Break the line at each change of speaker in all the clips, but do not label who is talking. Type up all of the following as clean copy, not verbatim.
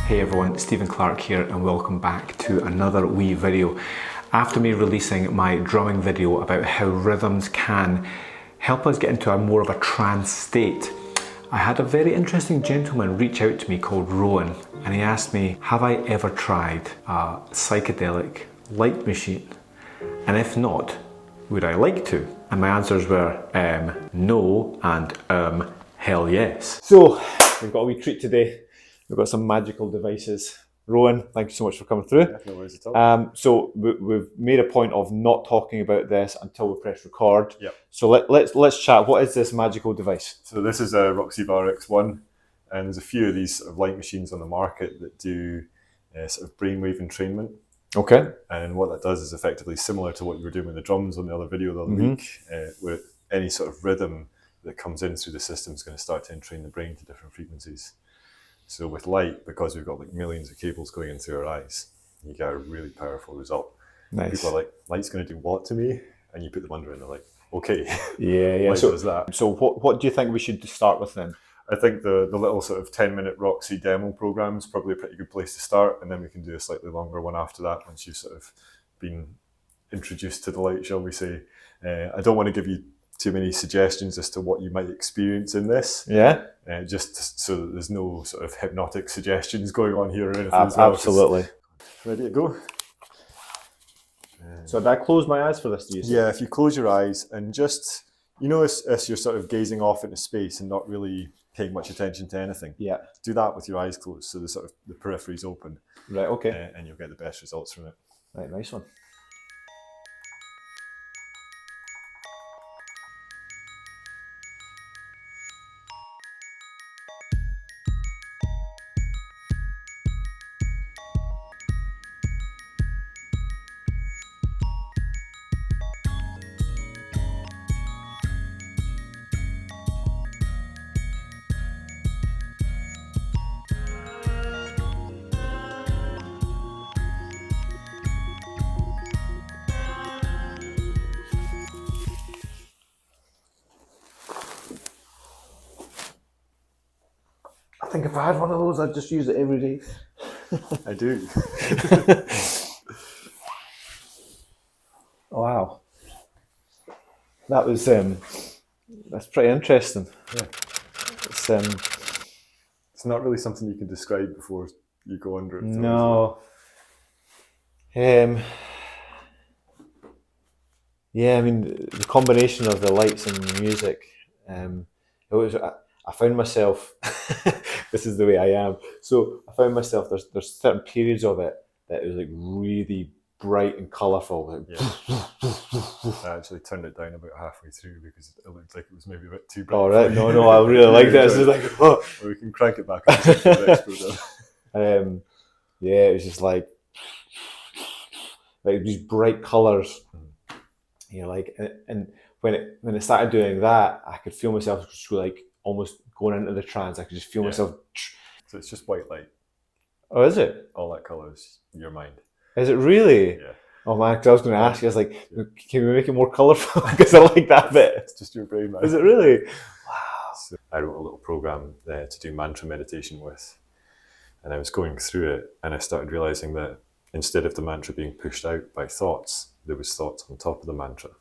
Hey everyone, Stephen Clarke here and welcome back to another wee video. After me releasing my drumming video about how rhythms can help us get into a more of a trance state, I had a very interesting gentleman reach out to me called Rowan, and he asked me, have I ever tried a psychedelic light machine? And if not, would I like to? And my answers were no and hell yes. So we've got a wee treat today. We've got some magical devices. Rowan, thank you so much for coming through.
Yeah, no worries at all.
So we've made a point of not talking about this until we press record.
Yep.
So let's chat. What is this magical device?
So this is a Roxy Bar X1, and there's a few of these sort of light machines on the market that do sort of brainwave entrainment.
Okay.
And what that does is effectively similar to what you were doing with the drums on the other video the other week, where any sort of rhythm that comes in through the system is going to start to entrain the brain to different frequencies. So with light, because we've got like millions of cables going in through our eyes, you get a really powerful result.
Nice.
People are like, light's going to do what to me? And you put them under and they're like, okay.
Yeah.
Light
So
does that.
So what do you think we should start with then?
I think the little sort of 10-minute Roxy demo program is probably a pretty good place to start, and then we can do a slightly longer one after that once you've sort of been introduced to the light, shall we say. I don't want to give you too many suggestions as to what you might experience in this.
Yeah.
Just so that there's no sort of hypnotic suggestions going on here or anything.
Absolutely.
Ready to go?
So did I close my eyes for this? Do you say?
Yeah, if you close your eyes and just, as you're sort of gazing off into space and not really paying much attention to anything.
Yeah.
Do that with your eyes closed, so the sort of the periphery's open.
Right. Okay.
And you'll get the best results from it.
Right. Nice one. I think if I had one of those, I'd just use it every day.
I do.
Wow. That was that's pretty interesting.
Yeah.
It's
It's not really something you can describe before you go under it.
no. Yeah, I mean the combination of the lights and the music. It was. I found myself. This is the way I am. So I found myself. There's certain periods of it that it was like really bright and colourful. Like,
Yeah. I actually turned it down about halfway through because it looked like it was maybe a bit too bright.
all right, no, I really like this. It's like, oh.
Or we can crank it back up for the next program.
Yeah, it was just like these bright colours. You know, like, and when it started doing that, I could feel myself just like almost going into the trance. I could just feel myself.
So it's just white light.
Oh, is it?
All that colour is your mind.
Is it really?
Yeah.
Oh man, because I was going to ask you, I was like, can we make it more colourful? Because I like that bit.
It's just your brain, man.
Is it really?
Wow. So I wrote a little program to do mantra meditation with, and I was going through it, and I started realising that instead of the mantra being pushed out by thoughts, there was thoughts on top of the mantra.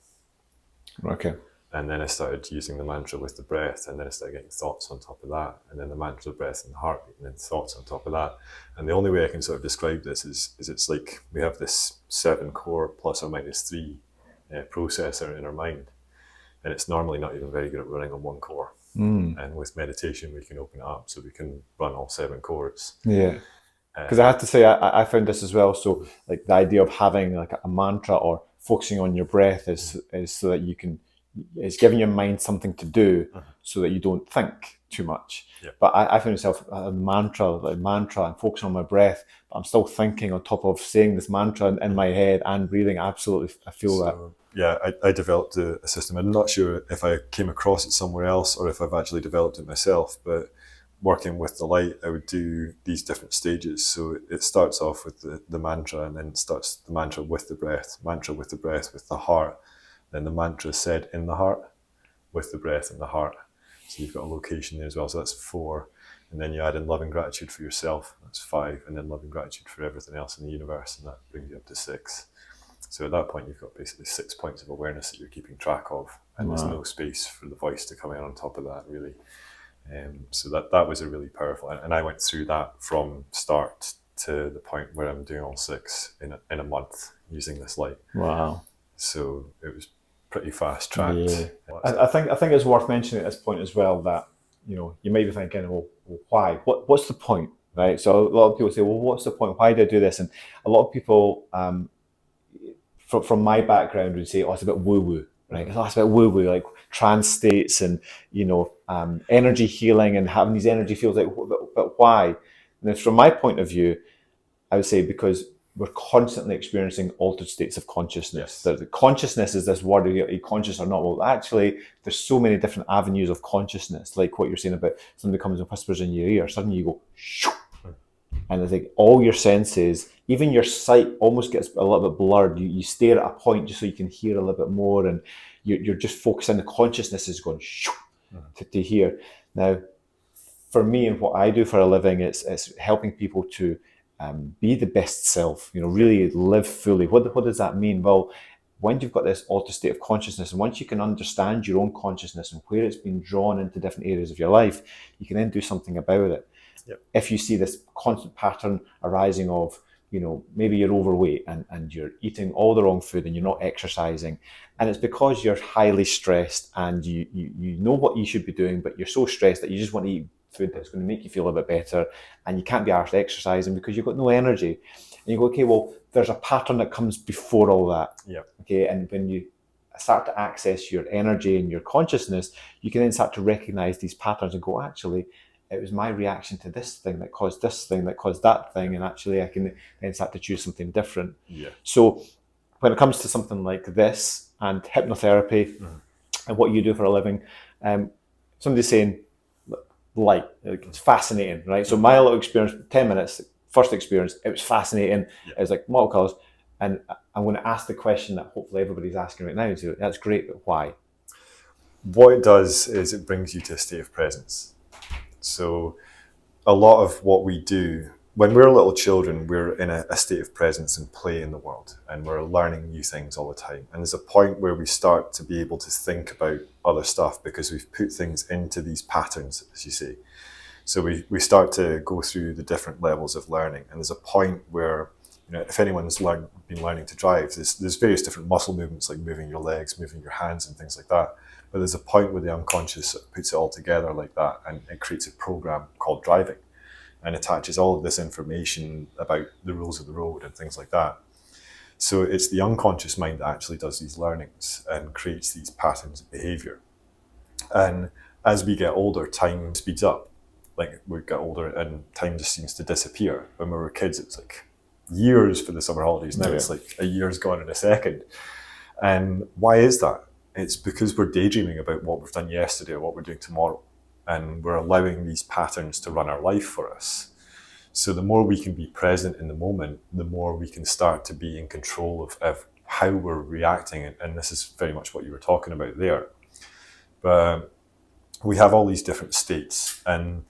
Okay.
And then I started using the mantra with the breath, and then I started getting thoughts on top of that, and then the mantra, the breath, and the heartbeat, and then thoughts on top of that. And the only way I can sort of describe this is it's like we have this 7-core plus or minus 3 processor in our mind, and it's normally not even very good at running on 1 core. And with meditation, we can open it up so we can run all 7 cores.
Yeah. Because I have to say, I found this as well. So, like the idea of having like a mantra or focusing on your breath is so that you can. It's giving your mind something to do so that you don't think too much.
Yeah.
But I found myself a mantra and focusing on my breath, but I'm still thinking on top of saying this mantra in my head and breathing. Absolutely, I feel that.
Yeah, I developed a system. I'm not sure if I came across it somewhere else or if I've actually developed it myself, but working with the light, I would do these different stages. So it starts off with the mantra, and then starts the mantra with the breath with the heart. Then the mantra said in the heart, with the breath in the heart. So you've got a location there as well. So that's 4. And then you add in love and gratitude for yourself, that's 5, and then love and gratitude for everything else in the universe, and that brings you up to 6. So at that point, you've got basically 6 points of awareness that you're keeping track of, and there's no space for the voice to come in on top of that, really. So that was a really powerful, and I went through that from start to the point where I'm doing all 6 in a month using this light.
Wow.
So it was pretty fast tracked.
Yeah. I think it's worth mentioning at this point as well that, you know, you may be thinking, well why? What's the point, right? So a lot of people say, well, what's the point? Why do I do this? And a lot of people, from my background, would say, oh, it's a bit woo-woo, right? It's a bit woo-woo, like trance states and, you know, energy healing and having these energy fields. Like, but why? And from my point of view, I would say because we're constantly experiencing altered states of consciousness. Yes. The consciousness is this word, are you conscious or not? Well, actually, there's so many different avenues of consciousness, like what you're saying about somebody comes and whispers in your ear, suddenly you go, shoo, and I think all your senses, even your sight almost gets a little bit blurred. You stare at a point just so you can hear a little bit more, and you're just focusing, the consciousness is going shoo, to hear. Now, for me and what I do for a living, it's helping people to be the best self, you know, really live fully. What does that mean? Well, when you've got this altered state of consciousness, and once you can understand your own consciousness and where it's been drawn into different areas of your life, you can then do something about it. Yep. If you see this constant pattern arising of, you know, maybe you're overweight and you're eating all the wrong food and you're not exercising, and it's because you're highly stressed and you know what you should be doing, but you're so stressed that you just want to eat food that's going to make you feel a bit better, and you can't be arsed exercising because you've got no energy. And you go, okay, well, there's a pattern that comes before all that. Yeah. Okay, and when you start to access your energy and your consciousness, you can then start to recognize these patterns and go, actually, it was my reaction to this thing that caused this thing that caused that thing, and actually I can then start to choose something different. Yeah. So when it comes to something like this and hypnotherapy and what you do for a living, somebody's saying, light, it's fascinating, right? So my little experience, 10 minutes, first experience, it was fascinating. Yeah. It was like multiple colours, and I'm going to ask the question that hopefully everybody's asking right now. So that's great, but why?
What it does is it brings you to a state of presence. So a lot of what we do, when we're little children, we're in a state of presence and play in the world, and we're learning new things all the time. And there's a point where we start to be able to think about other stuff because we've put things into these patterns, as you say. So we start to go through the different levels of learning. And there's a point where, you know, if anyone's been learning to drive, there's various different muscle movements, like moving your legs, moving your hands and things like that. But there's a point where the unconscious puts it all together like that, and it creates a program called driving, and attaches all of this information about the rules of the road and things like that. So it's the unconscious mind that actually does these learnings and creates these patterns of behavior. And as we get older, time speeds up. Like, we get older and time just seems to disappear. When we were kids, it was like years for the summer holidays. Now it's like a year's gone in a second. And why is that? It's because we're daydreaming about what we've done yesterday or what we're doing tomorrow. And we're allowing these patterns to run our life for us. So the more we can be present in the moment, the more we can start to be in control of how we're reacting. And this is very much what you were talking about there. But we have all these different states, and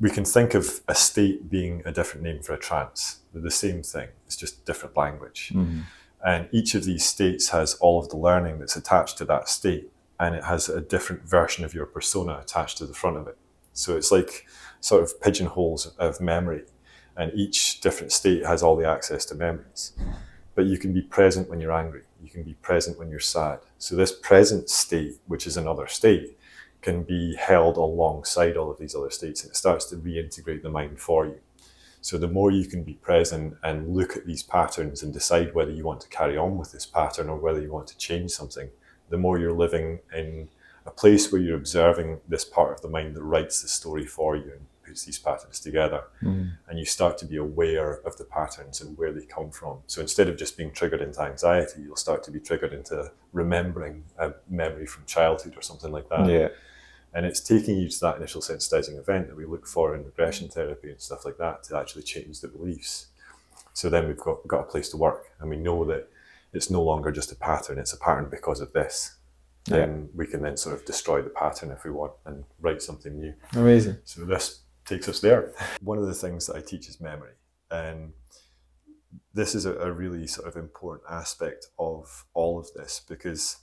we can think of a state being a different name for a trance. They're the same thing, it's just different language. Mm-hmm. And each of these states has all of the learning that's attached to that state, and it has a different version of your persona attached to the front of it. So it's like sort of pigeonholes of memory, and each different state has all the access to memories. But you can be present when you're angry, you can be present when you're sad. So this present state, which is another state, can be held alongside all of these other states, and it starts to reintegrate the mind for you. So the more you can be present and look at these patterns and decide whether you want to carry on with this pattern or whether you want to change something, the more you're living in a place where you're observing this part of the mind that writes the story for you and puts these patterns together. Mm. And you start to be aware of the patterns and where they come from. So instead of just being triggered into anxiety, you'll start to be triggered into remembering a memory from childhood or something like that. Yeah. And it's taking you to that initial sensitizing event that we look for in regression therapy and stuff like that to actually change the beliefs. So then we've got a place to work, and we know that it's no longer just a pattern, it's a pattern because of this. Yeah. And we can then sort of destroy the pattern if we want and write something new.
Amazing.
So this takes us there. One of the things that I teach is memory, and this is a really sort of important aspect of all of this, because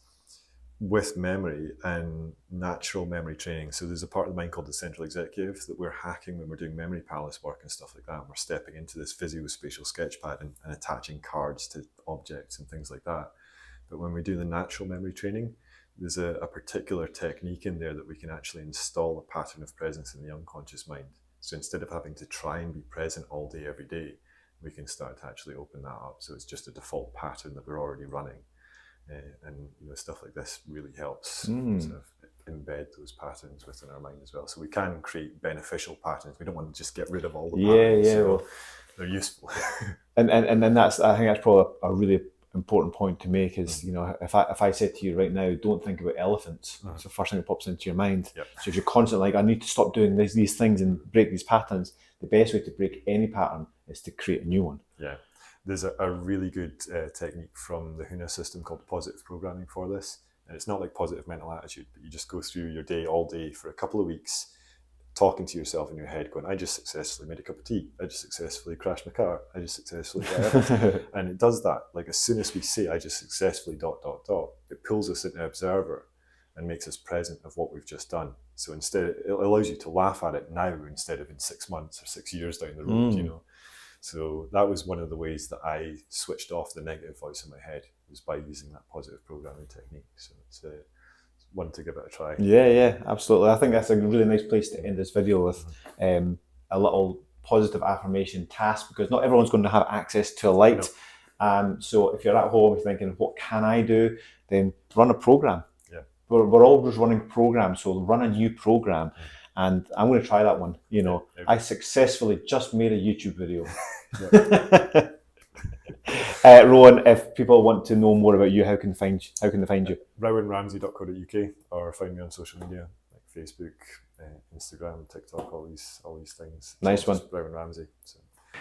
with memory and natural memory training, so there's a part of the mind called the central executive that we're hacking when we're doing memory palace work and stuff like that. And we're stepping into this visuospatial sketchpad and attaching cards to objects and things like that. But when we do the natural memory training, there's a particular technique in there that we can actually install a pattern of presence in the unconscious mind. So instead of having to try and be present all day, every day, we can start to actually open that up. So it's just a default pattern that we're already running. And stuff like this really helps sort of embed those patterns within our mind as well. So we can create beneficial patterns. We don't want to just get rid of all the patterns.
Yeah, well,
they're useful.
and then I think that's probably a really important point to make is, if I said to you right now, don't think about elephants, it's the first thing that pops into your mind.
Yep.
So if you're constantly like, I need to stop doing these things and break these patterns, the best way to break any pattern is to create a new one.
Yeah. There's a really good technique from the HUNA system called positive programming for this. And it's not like positive mental attitude, but you just go through your day all day for a couple of weeks, talking to yourself in your head, going, I just successfully made a cup of tea. I just successfully crashed my car. I just successfully and it does that. Like as soon as we say, I just successfully ... it pulls us into observer and makes us present of what we've just done. So instead, it allows you to laugh at it now instead of in 6 months or 6 years down the road, So that was one of the ways that I switched off the negative voice in my head, was by using that positive programming technique. So it's one to give it a try.
Yeah, absolutely. I think that's a really nice place to end this video with a little positive affirmation task, because not everyone's going to have access to a light. So if you're at home thinking, what can I do? Then run a program. Yeah. We're always running programs, so run a new program. And I'm going to try that one. I successfully just made a YouTube video. Rowan, if people want to know more about you, how can they find you?
RowanRamsey.co.uk, or find me on social media like Facebook, Instagram, TikTok, all these things.
Nice one.
Rowan Ramsey.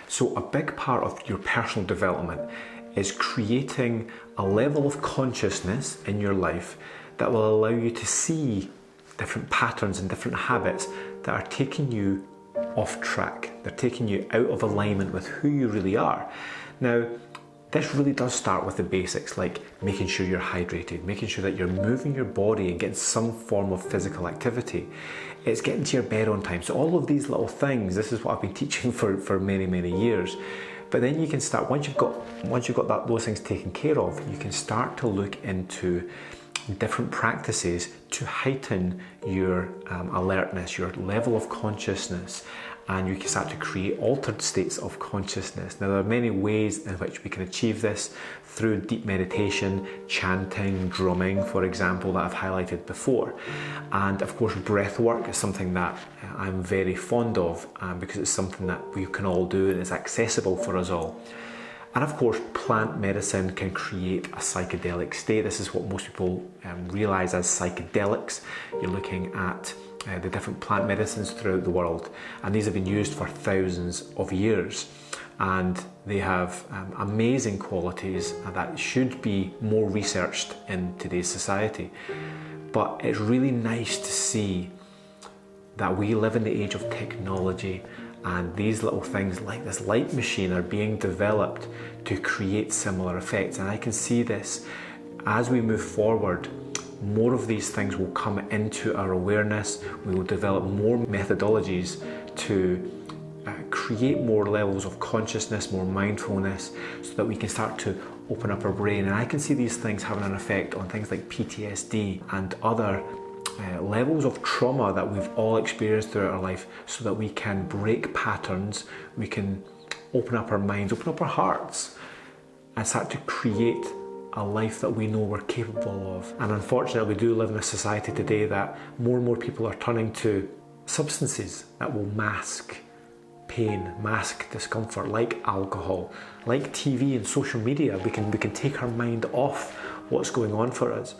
So a big part of your personal development is creating a level of consciousness in your life that will allow you to see different patterns and different habits that are taking you off track. They're taking you out of alignment with who you really are. Now, this really does start with the basics, like making sure you're hydrated, making sure that you're moving your body and getting some form of physical activity. It's getting to your bed on time. So all of these little things, this is what I've been teaching for many, many years. But then you can start, once you've got those things taken care of, you can start to look into different practices to heighten your alertness, your level of consciousness, and you can start to create altered states of consciousness. Now, there are many ways in which we can achieve this through deep meditation, chanting, drumming, for example, that I've highlighted before. And of course, breath work is something that I'm very fond of because it's something that we can all do and is accessible for us all. And of course, plant medicine can create a psychedelic state. This is what most people realize as psychedelics. You're looking at the different plant medicines throughout the world, and these have been used for thousands of years, and they have amazing qualities that should be more researched in today's society. But it's really nice to see that we live in the age of technology, and these little things like this light machine are being developed to create similar effects. And I can see this as we move forward, more of these things will come into our awareness. We will develop more methodologies to create more levels of consciousness, more mindfulness, so that we can start to open up our brain. And I can see these things having an effect on things like PTSD and other levels of trauma that we've all experienced throughout our life, so that we can break patterns, we can open up our minds, open up our hearts, and start to create a life that we know we're capable of. And unfortunately, we do live in a society today that more and more people are turning to substances that will mask pain, mask discomfort, like alcohol, like TV and social media. We can take our mind off what's going on for us.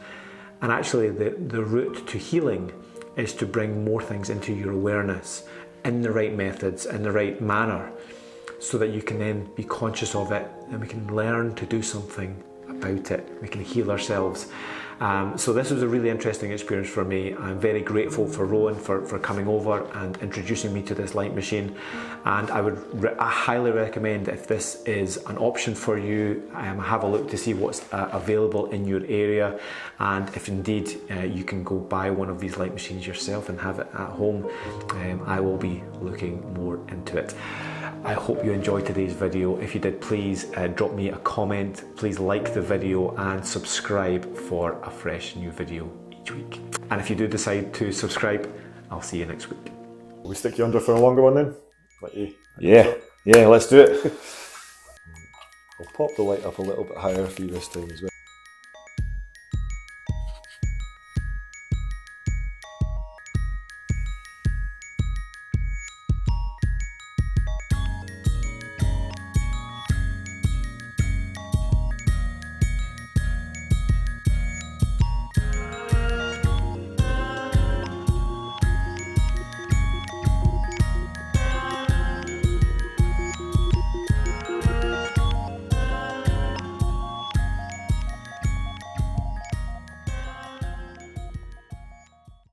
And actually, the route to healing is to bring more things into your awareness in the right methods, in the right manner, so that you can then be conscious of it, and we can learn to do something about it. We can heal ourselves. So this was a really interesting experience for me. I'm very grateful for Rowan for coming over and introducing me to this light machine. And I highly recommend, if this is an option for you, have a look to see what's available in your area. And if indeed you can go buy one of these light machines yourself and have it at home, I will be looking more into it. I hope you enjoyed today's video. If you did, please drop me a comment, please like the video and subscribe for a fresh new video each week. And if you do decide to subscribe, I'll see you next week.
Will we stick you under for a longer one then? Let you.
Yeah, let's do it.
I'll pop the light up a little bit higher for you this time as well.